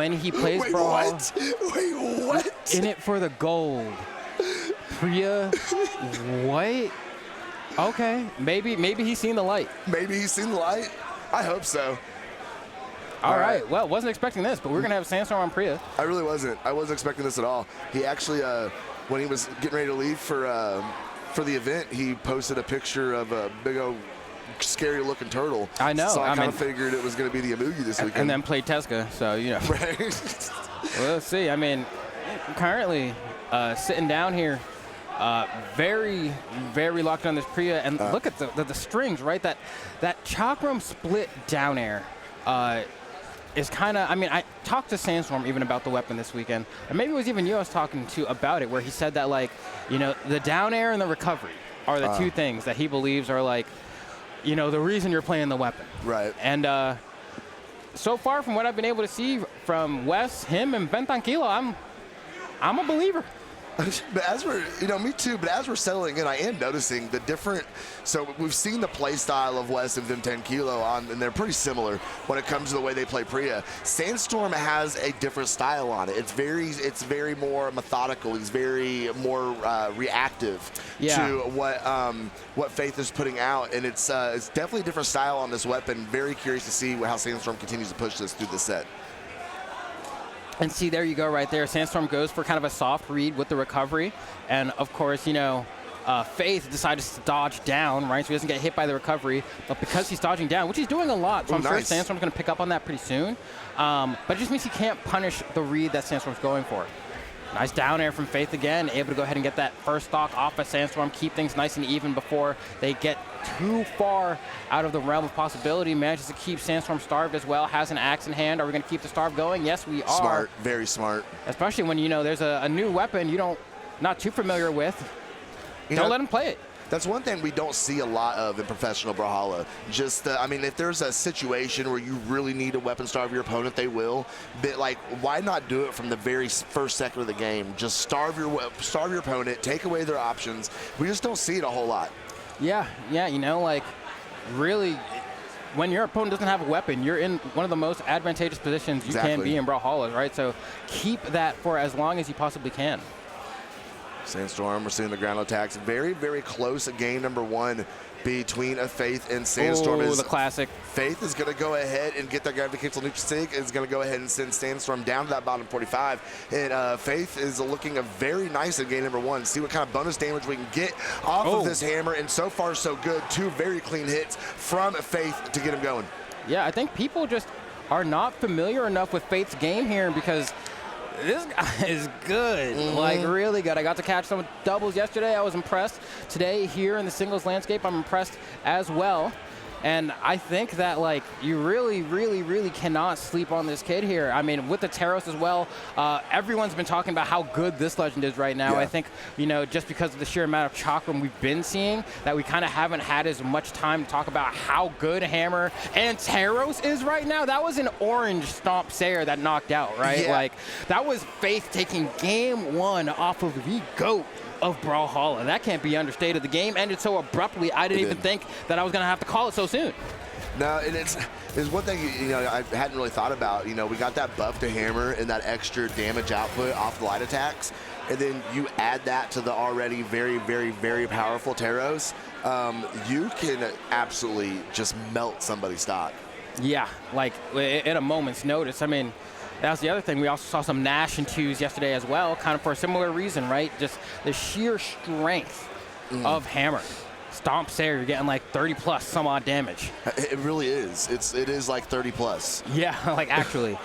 when he plays Wait, Brawlhalla. what? Wait, what? In it for the gold. Priya, what? Okay, maybe he's seen the light. Maybe he's seen the light. I hope so. All right. Well, wasn't expecting this, but we're gonna have Sandstorm on Priya. I really wasn't. I wasn't expecting this at all. He actually, when he was getting ready to leave for the event, he posted a picture of a big old scary-looking turtle. I know. So I kind of figured it was going to be the Amugi this weekend. And then played Teska, so you know. Right. Well, let's see. I mean, currently sitting down here, very, very locked on this Priya, and look at the strings, right? That Chakram split down air is kind of. I mean, I talked to Sandstorm even about the weapon this weekend, and maybe it was even you I was talking to about it, where he said that, like, you know, the down air and the recovery are the two things that he believes are, like, you know, the reason you're playing the weapon. Right. And so far from what I've been able to see from Wes, him, and Ben Tranquilo, I'm a believer. But as we're, you know, me too, but as we're settling in, I am noticing the different, so we've seen the play style of Wes and Vim 10 Kilo and they're pretty similar when it comes to the way they play Priya. Sandstorm has a different style on it. It's very more methodical. He's very more reactive to what Faith is putting out, and it's definitely a different style on this weapon. Very curious to see how Sandstorm continues to push this through the set. And see, there you go right there. Sandstorm goes for kind of a soft read with the recovery. And, of course, you know, Faith decides to dodge down, right? So he doesn't get hit by the recovery. But because he's dodging down, which he's doing a lot, so I'm sure Sandstorm's going to pick up on that pretty soon. But it just means he can't punish the read that Sandstorm's going for. Nice down air from Faith again, able to go ahead and get that first stock off of Sandstorm, keep things nice and even before they get too far out of the realm of possibility. Manages to keep Sandstorm starved as well, has an axe in hand. Are we going to keep the starve going? Yes, we are. Smart, very smart. Especially when, you know, there's a new weapon not too familiar with. Don't let him play it. That's one thing we don't see a lot of in professional Brawlhalla. Just, I mean, if there's a situation where you really need to weapon starve your opponent, they will. But, like, why not do it from the very first second of the game? Just starve your opponent, take away their options. We just don't see it a whole lot. Yeah, you know, like, really, when your opponent doesn't have a weapon, you're in one of the most advantageous positions you can be in Brawlhalla, right? So keep that for as long as you possibly can. Sandstorm, we're seeing the ground attacks. Very, very close at game number one between Faith and Sandstorm. Oh, the classic. Faith is going to go ahead and get that gravitational neutral sig. Is going to go ahead and send Sandstorm down to that bottom 45. And Faith is looking very nice at game number one. See what kind of bonus damage we can get off of this hammer. And so far, so good. Two very clean hits from Faith to get him going. Yeah, I think people just are not familiar enough with Faith's game here because this guy is good, like really good. I got to catch some doubles yesterday. I was impressed. Today here in the singles landscape, I'm impressed as well. And I think that, like, you really, really, really cannot sleep on this kid here. I mean, with the Taros as well, everyone's been talking about how good this legend is right now. I think, you know, just because of the sheer amount of chakram we've been seeing, that we kind of haven't had as much time to talk about how good Hammer and Taros is right now. That was an orange Stomp Sayer that knocked out, right? Like, that was Faith taking game one off of the GOAT of Brawlhalla. That can't be understated. The game ended so abruptly, I didn't even think that I was going to have to call it so soon. No, and it's one thing, you know, I hadn't really thought about. You know, we got that buff to Hammer and that extra damage output off the light attacks, and then you add that to the already very, very, very powerful Taros. You can absolutely just melt somebody's stock. Yeah, like at a moment's notice. I mean, that's the other thing. We also saw some Nash and twos yesterday as well, kind of for a similar reason, right? Just the sheer strength of Hammer. Stomp Sayer, you're getting like 30 plus some odd damage. It really is. It is like 30 plus. Yeah, like actually.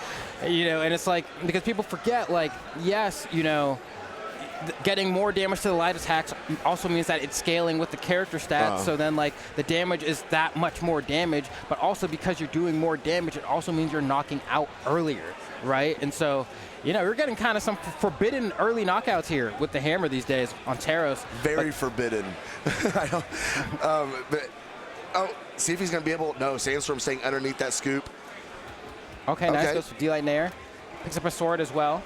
You know, and it's like, because people forget, like, yes, you know, getting more damage to the light attacks also means that it's scaling with the character stats. So then, like, the damage is that much more damage, but also because you're doing more damage, it also means you're knocking out earlier, right? And so, you know, we're getting kind of some forbidden early knockouts here with the Hammer these days on Taros. Very forbidden. I don't, see if he's going to be able. No, Sandstorm staying underneath that scoop. Okay, nice. Goes for D-Light Nair. Picks up a sword as well.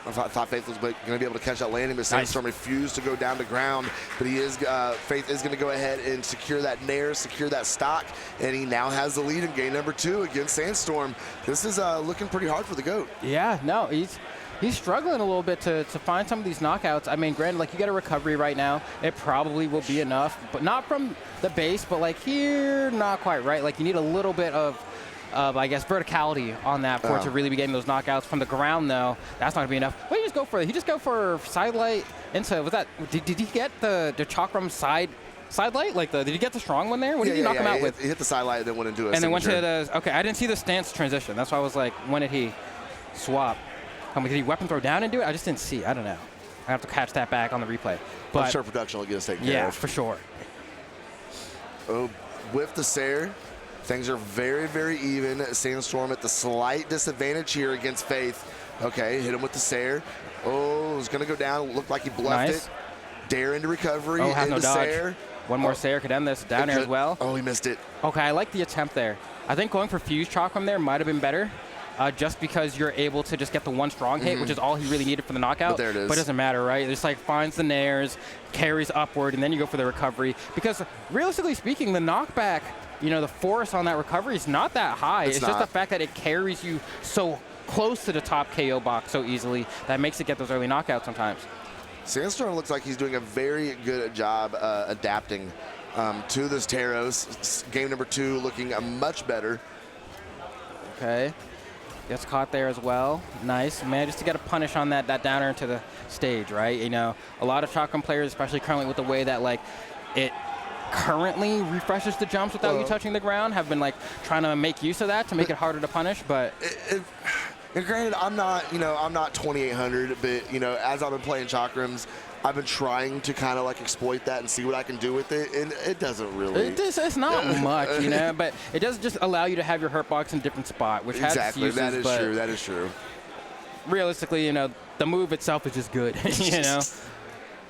I thought Faith was going to be able to catch that landing, but Sandstorm refused to go down to ground. But Faith is going to go ahead and secure that nair, secure that stock, and he now has the lead in game number 2 against Sandstorm. This is looking pretty hard for the GOAT. Yeah, no, he's struggling a little bit to find some of these knockouts. I mean, granted, like, you get a recovery right now. It probably will be enough, but not from the base, but like here, not quite, right? Like, you need a little bit of I guess, verticality on that for it to really be getting those knockouts. From the ground, though, that's not going to be enough. What did he just go for? He just go for side light into, was that, did he get the Chakram side light? Like, did he get the strong one there? What did he knock him out with? He hit the side light and then went into a And then went to signature. the, okay, I didn't see the stance transition. That's why I was like, when did he swap? Did he weapon throw down and do it? I just didn't see. I don't know. I have to catch that back on the replay. But I'm sure production will get us taken care yeah, of. for sure. Oh, with the Sair. Things are very, very even. Sandstorm at the slight disadvantage here against Faith. Okay, hit him with the Sair. Oh, it's going to go down. Looked like he bluffed it. Dare into recovery. Oh, has no dodge. Sair. One more Sair could end this. Down air as well. Oh, he missed it. Okay, I like the attempt there. I think going for Fuse Chakram there might have been better. Just because you're able to just get the one strong hit, which is all he really needed for the knockout. But there it is. But it doesn't matter, right? It just like finds the nairs, carries upward, and then you go for the recovery. Because realistically speaking, the knockback, you know, the force on that recovery is not that high. It's just the fact that it carries you so close to the top KO box so easily that makes it get those early knockouts sometimes. Sandstorm looks like he's doing a very good job adapting to this Teros. Game number 2 looking much better. Okay. Gets caught there as well. Nice. Man, just to get a punish on that downer into the stage, right? You know, a lot of Chakram players, especially currently with the way that, like, it currently refreshes the jumps without you touching the ground, have been, like, trying to make use of that to make it harder to punish, but... And granted, I'm not 2,800, but, you know, as I've been playing Chakrams, I've been trying to kind of like exploit that and see what I can do with it, and it doesn't really. It's not much, you know, but it does just allow you to have your hurt box in a different spot, which has its uses. That is true. That is true. Realistically, you know, the move itself is just good, you know.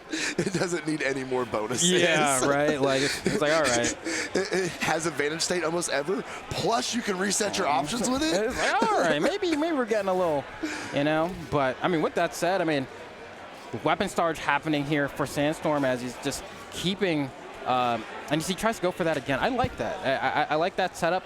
It doesn't need any more bonuses. Yeah, right. Like it's like, all right. It has advantage state almost ever. Plus, you can reset your options with it. It's like, all right, maybe we're getting a little, you know. But I mean, with that said, I mean, weapon storage happening here for Sandstorm as he's just keeping, and he tries to go for that again. I like that. I like that setup.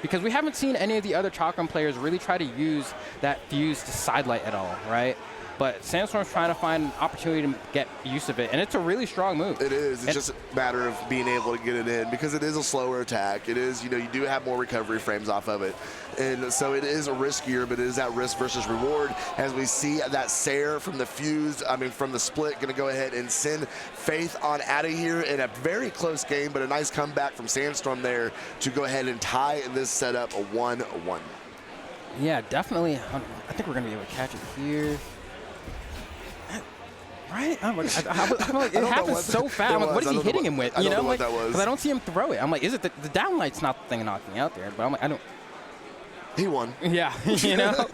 Because we haven't seen any of the other Chakram players really try to use that fuse to sidelight at all, right? But Sandstorm's trying to find an opportunity to get use of it, and it's a really strong move. It is. It's just a matter of being able to get it in because it is a slower attack. It is, you know, you do have more recovery frames off of it. And so it is a riskier, but it is that risk versus reward as we see that Sair from the fuse, from the split, going to go ahead and send Faith on out of here in a very close game, but a nice comeback from Sandstorm there to go ahead and tie this setup a 1-1. Yeah, definitely. I think we're going to be able to catch it here. Right? I'm like, it happens so fast. I'm like, what is he hitting him with? You know, like, because I don't see him throw it. I'm like, is it the downlight's not the thing knocking out there? But I'm like, I don't. He won. Yeah, you know,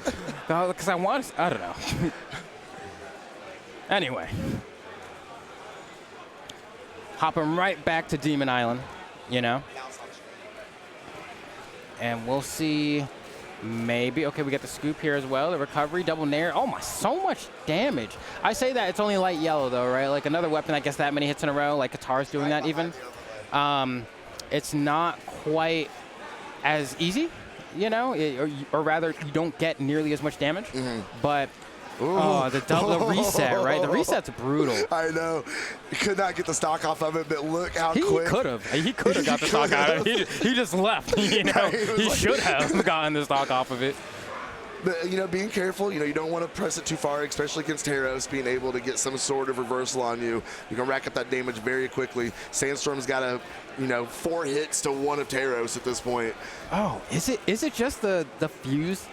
because I want. I don't know. Anyway, hopping right back to Demon Island, you know, and we'll see. Maybe. Okay, we get the scoop here as well. The recovery, double nair. Oh my, so much damage. I say that it's only light yellow though, right? Like another weapon that gets that many hits in a row, like Qatar's doing that even. It's not quite as easy, you know, or rather you don't get nearly as much damage, but oh, the double reset, right? The reset's brutal. I know. He could not get the stock off of it, but look how quick. He could have got the stock out of it. He just left, you know. He should have gotten the stock off of it. But, you know, being careful, you know, you don't want to press it too far, especially against Teros, being able to get some sort of reversal on you. You can rack up that damage very quickly. Sandstorm's got a, 4 hits to 1 of Teros at this point. Oh, is it just the fuse?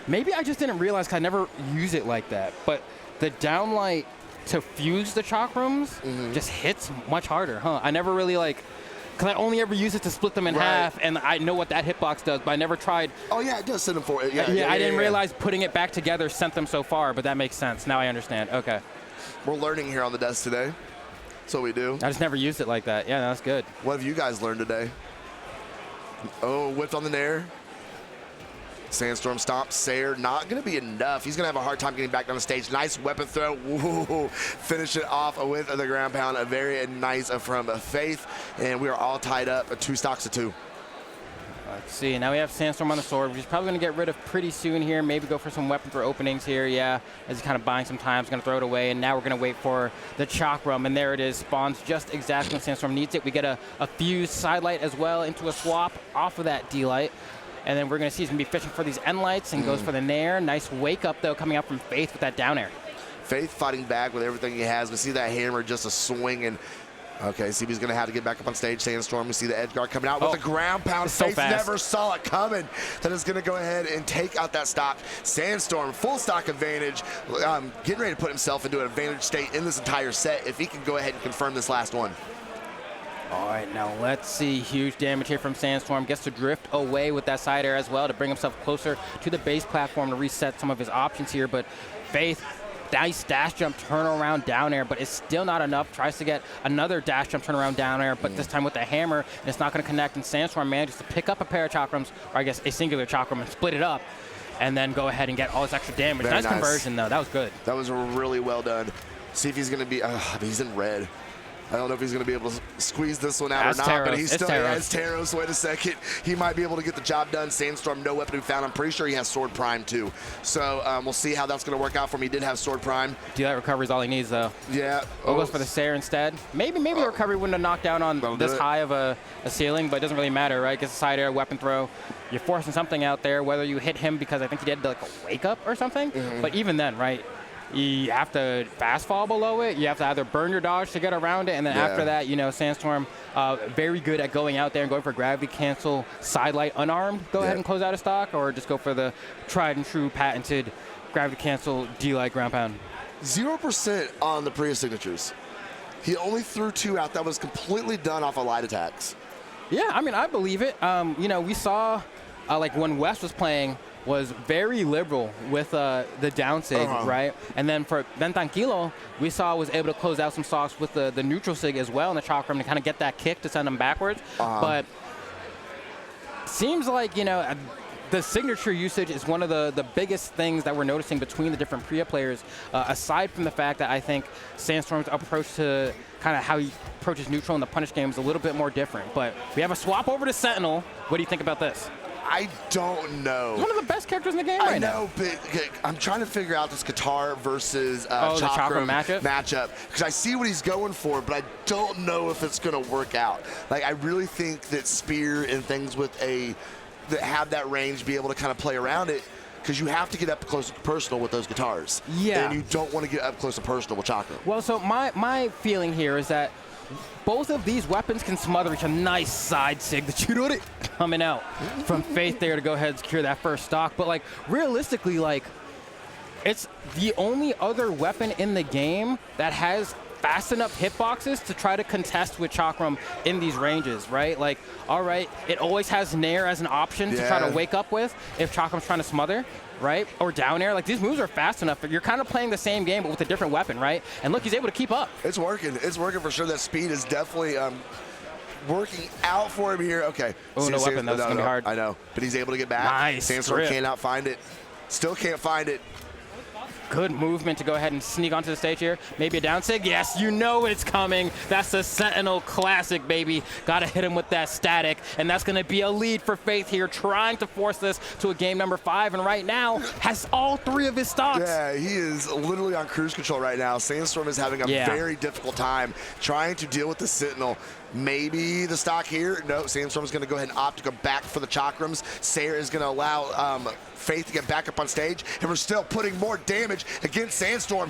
Maybe I just didn't realize 'cause I never use it like that. But the downlight to fuse the chakrams just hits much harder, huh? I never really because I only ever use it to split them in half, and I know what that hitbox does, but I never tried. Oh, yeah, it does send them for it. I didn't realize putting it back together sent them so far, but that makes sense. Now I understand. Okay. We're learning here on the desk today. That's what we do. I just never used it like that. Yeah, that's good. What have you guys learned today? Oh, whipped on the nair. Sandstorm stomp. Sayer not going to be enough. He's going to have a hard time getting back on the stage. Nice weapon throw. Ooh, finish it off with the ground pound. A very nice from Faith. And we are all tied up 2 stocks to 2. Let's see. Now we have Sandstorm on the sword, which he's probably going to get rid of pretty soon here. Maybe go for some weapon throw openings here. Yeah, as he's kind of buying some time. He's going to throw it away. And now we're going to wait for the Chakram. And there it is. Spawns just exactly when Sandstorm needs it. We get a fuse sidelight as well into a swap off of that D-light. And then we're going to see he's going to be fishing for these end lights and goes for the Nair. Nice wake up, though, coming out from Faith with that down air. Faith fighting back with everything he has. We see that hammer just a swing. And okay, CB's going to have to get back up on stage. Sandstorm, we see the edge guard coming out with the ground pound. Faith never saw it coming. That is going to go ahead and take out that stock. Sandstorm, full stock advantage, getting ready to put himself into an advantage state in this entire set if he can go ahead and confirm this last one. All right, now let's see. Huge damage here from Sandstorm. Gets to drift away with that side air as well to bring himself closer to the base platform to reset some of his options here. But Faith, nice dash jump turnaround down air, but it's still not enough. Tries to get another dash jump turnaround down air, but this time with the hammer, and it's not going to connect. And Sandstorm manages to pick up a pair of chakrams, or I guess a singular chakram, and split it up, and then go ahead and get all this extra damage. Nice conversion, though. That was good. That was really well done. See if he's going to be, he's in red. I don't know if he's going to be able to squeeze this one out or not, but he's still has Taros. Wait a second. He might be able to get the job done. Sandstorm, no weapon to be found. I'm pretty sure he has Sword Prime, too. So we'll see how that's going to work out for him. He did have Sword Prime. That recovery is all he needs, though. Yeah. We'll go for the Sayer instead. Maybe the recovery wouldn't have knocked down on this high of a ceiling, but it doesn't really matter, right? Gets a side air, weapon throw. You're forcing something out there, whether you hit him because I think he did like a wake up or something. But even then, right? You have to fast fall below it. You have to either burn your dodge to get around it, and then after that, you know, Sandstorm, very good at going out there and going for gravity cancel, sidelight unarmed. Go ahead and close out a stock, or just go for the tried and true patented gravity cancel D-light ground pound. 0% on the Priya signatures. He only threw 2 out. That was completely done off of light attacks. Yeah, I mean, I believe it. You know, we saw like when West was playing, was very liberal with the down sig, right? And then for Tranquilo, we saw was able to close out some stocks with the neutral sig as well in the chakram to kind of get that kick to send them backwards. But seems like, you know, the signature usage is one of the biggest things that we're noticing between the different Priya players, aside from the fact that I think Sandstorm's approach to kind of how he approaches neutral in the punish game is a little bit more different. But we have a swap over to Sentinel. What do you think about this? I don't know. He's one of the best characters in the game right now. I know, but I'm trying to figure out this Qatar versus the Chakram matchup because I see what he's going for, but I don't know if it's going to work out. Like, I really think that Spear and things with that have that range be able to kind of play around it, because you have to get up close and personal with those guitars. Yeah. And you don't want to get up close and personal with Chakram. Well, so my feeling here is that both of these weapons can smother each. A nice side sig that you know it coming out from Faith there to go ahead and secure that first stock. But like realistically, like it's the only other weapon in the game that has fast enough hitboxes to try to contest with Chakram in these ranges, right? Like, all right, it always has Nair as an option to try to wake up with if Chakram's trying to smother, right? Or down air. Like, these moves are fast enough, but you're kind of playing the same game but with a different weapon, right? And look, he's able to keep up. It's working. It's working for sure. That speed is definitely working out for him here. Okay. Oh, no weapon. That's going to be hard. I know, but he's able to get back. Nice. Sandstorm cannot find it. Still can't find it. Good movement to go ahead and sneak onto the stage here. Maybe a down sig. Yes, you know it's coming. That's the Sentinel classic, baby. Got to hit him with that static, and that's going to be a lead for Faith here, trying to force this to a game number 5, and right now has all 3 of his stocks. Yeah, he is literally on cruise control right now. Sandstorm is having a very difficult time trying to deal with the Sentinel. Maybe the stock here. No, Sandstorm is going to go ahead and opt to go back for the Chakrams. Sayer is going to allow Faith to get back up on stage, and we're still putting more damage against Sandstorm.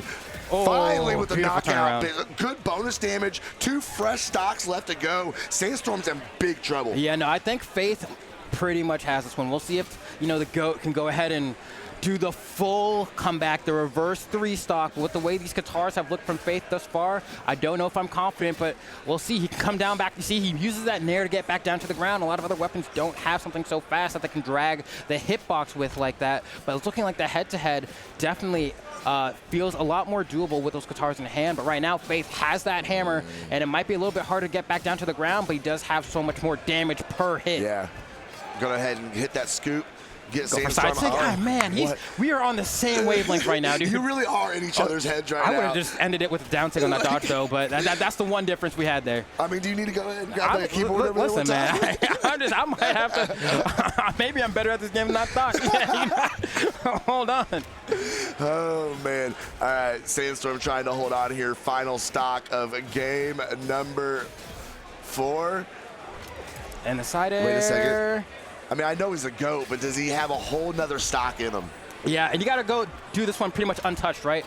Finally with the knockout. Good bonus damage. 2 fresh stocks left to go. Sandstorm's in big trouble. Yeah, no, I think Faith pretty much has this one. We'll see if, you know, the GOAT can go ahead and do the full comeback, the reverse 3 stock. With the way these guitars have looked from Faith thus far, I don't know if I'm confident, but we'll see. He can come down back. You see, he uses that Nair to get back down to the ground. A lot of other weapons don't have something so fast that they can drag the hitbox with like that. But it's looking like the head-to-head definitely feels a lot more doable with those guitars in hand. But right now, Faith has that hammer, and it might be a little bit harder to get back down to the ground, but he does have so much more damage per hit. Yeah. Go ahead and hit that scoop. get Go for Sandstorm. side sig? Oh, man, we are on the same wavelength right now, dude. You really are in each other's heads right now. I would have just ended it with a down sig on that dodge, though, but that's the one difference we had there. I mean, do you need to go ahead and grab the keyboard over listen, there one man, time? I might have to. Maybe I'm better at this game than I thought. Hold on. Oh, man. All right, Sandstorm trying to hold on here. Final stock of game number 4. And the side air. Wait a second. I mean, I know he's a GOAT, but does he have a whole nother stock in him? Yeah, and you got to go do this one pretty much untouched, right?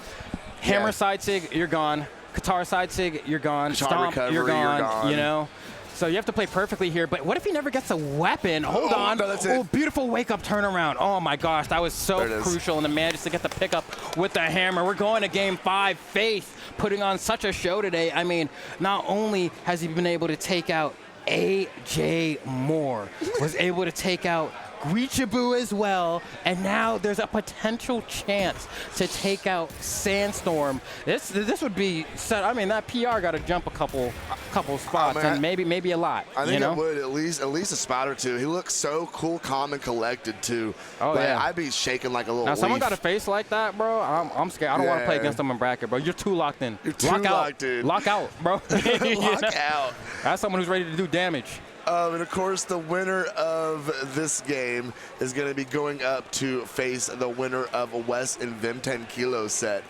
Hammer side sig, you're gone. Guitar side sig, you're gone. Guitar Stomp, recovery, you're gone, you know? So you have to play perfectly here, but what if he never gets a weapon? Hold on. No, that's oh, it. Beautiful wake-up turnaround. Oh, my gosh, that was so crucial, and the man just to get the pickup with the hammer. We're going to Game 5. Faith putting on such a show today. I mean, not only has he been able to take out AJ Moore, was able to take out Reachable as well, and now there's a potential chance to take out Sandstorm. This would be set. I mean, that PR got to jump a couple spots, and maybe a lot. I think it would at least a spot or two. He looks so cool, calm, and collected too. Oh yeah, I'd be shaking like a little. Now leaf. someone got a face like that, bro. I'm scared. I don't want to play against them in bracket, bro. You're too locked in. You're too locked in. Lock out, bro. Lock out. That's someone who's ready to do damage. And of course, the winner of this game is going to be going up to face the winner of a Wes and Vim 10 Kilo set.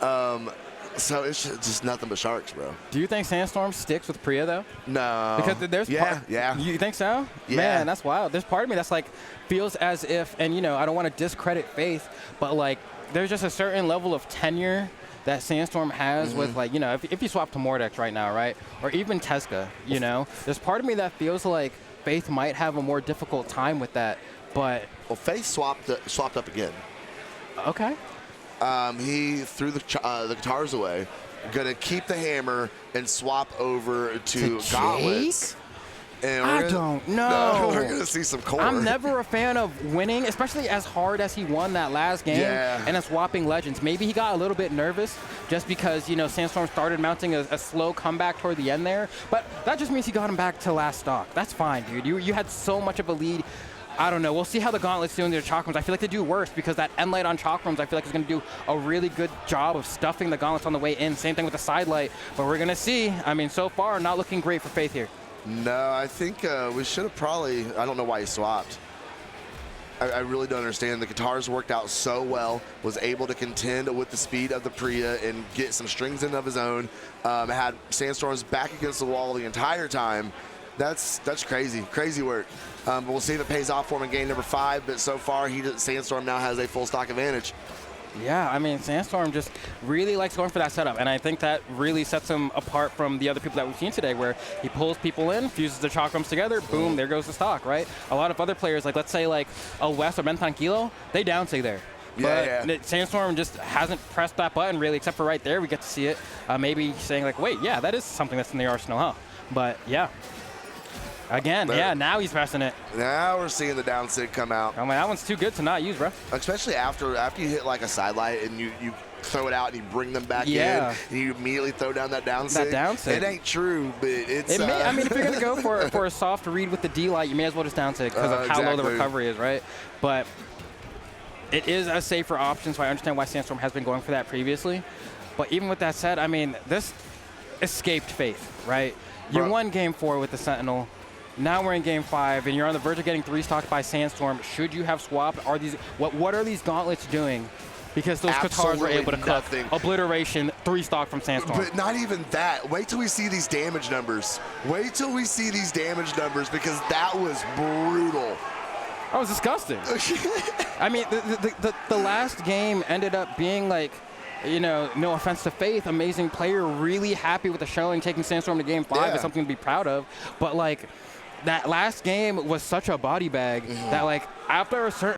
So it's just nothing but sharks, bro. Do you think Sandstorm sticks with Priya, though? No. Because there's yeah. You think so? Yeah. Man, that's wild. There's part of me that's like feels as if, and you know, I don't want to discredit Faith, but like there's just a certain level of tenure that Sandstorm has with, like, you know, if you swap to Mordex right now, right, or even Teska, you know, there's part of me that feels like Faith might have a more difficult time with that, but... Well, Faith swapped up again. Okay. He threw the guitars away, gonna keep the hammer and swap over to gauntlets. And I don't know. We're going to see some core. I'm never a fan of winning, especially as hard as he won that last game and then swapping Legends. Maybe he got a little bit nervous just because, you know, Sandstorm started mounting a slow comeback toward the end there. But that just means he got him back to last stock. That's fine, dude. You had so much of a lead. I don't know. We'll see how the Gauntlets do in their Chakrams. I feel like they do worse because that end light on Chakrams, I feel like is going to do a really good job of stuffing the Gauntlets on the way in. Same thing with the side light. But we're going to see. I mean, so far, not looking great for Faith here. No, I think we should have probably, I don't know why he swapped. I really don't understand. The guitars worked out so well, was able to contend with the speed of the Priya and get some strings in of his own. Had Sandstorm's back against the wall the entire time. That's crazy work. But we'll see if it pays off for him in game number 5. But so far, Sandstorm now has a full stock advantage. Yeah, I mean, Sandstorm just really likes going for that setup, and I think that really sets him apart from the other people that we've seen today, where he pulls people in, fuses the Chakrams together, boom, there goes the stock, right? A lot of other players, like let's say like a Wes or Benton Kilo, they downsig there. But Sandstorm just hasn't pressed that button really, except for right there. We get to see it. Maybe saying like, wait, yeah, that is something that's in the arsenal, huh? But yeah. Again, yeah, now he's pressing it. Now we're seeing the down sig come out. I mean, that one's too good to not use, bro. Especially after you hit like a side light and you throw it out and you bring them back in and you immediately throw down that down sig. It ain't true, but it's... I mean, if you're going to go for a soft read with the D light, you may as well just down sig because of how low the recovery is, right? But it is a safer option, so I understand why Sandstorm has been going for that previously. But even with that said, I mean, this escaped Faith, right? You won Game 4 with the Sentinel. Now we're in Game 5, and you're on the verge of getting 3-stocked by Sandstorm. Should you have swapped? What are these gauntlets doing? Because those guitars were able to cut obliteration 3-stock from Sandstorm. But not even that. Wait till we see these damage numbers. Wait till we see these damage numbers, because that was brutal. That was disgusting. I mean, the last game ended up being like, you know, no offense to Faith, amazing player, really happy with the showing, taking Sandstorm to Game 5 is something to be proud of. But like, that last game was such a body bag that like after a certain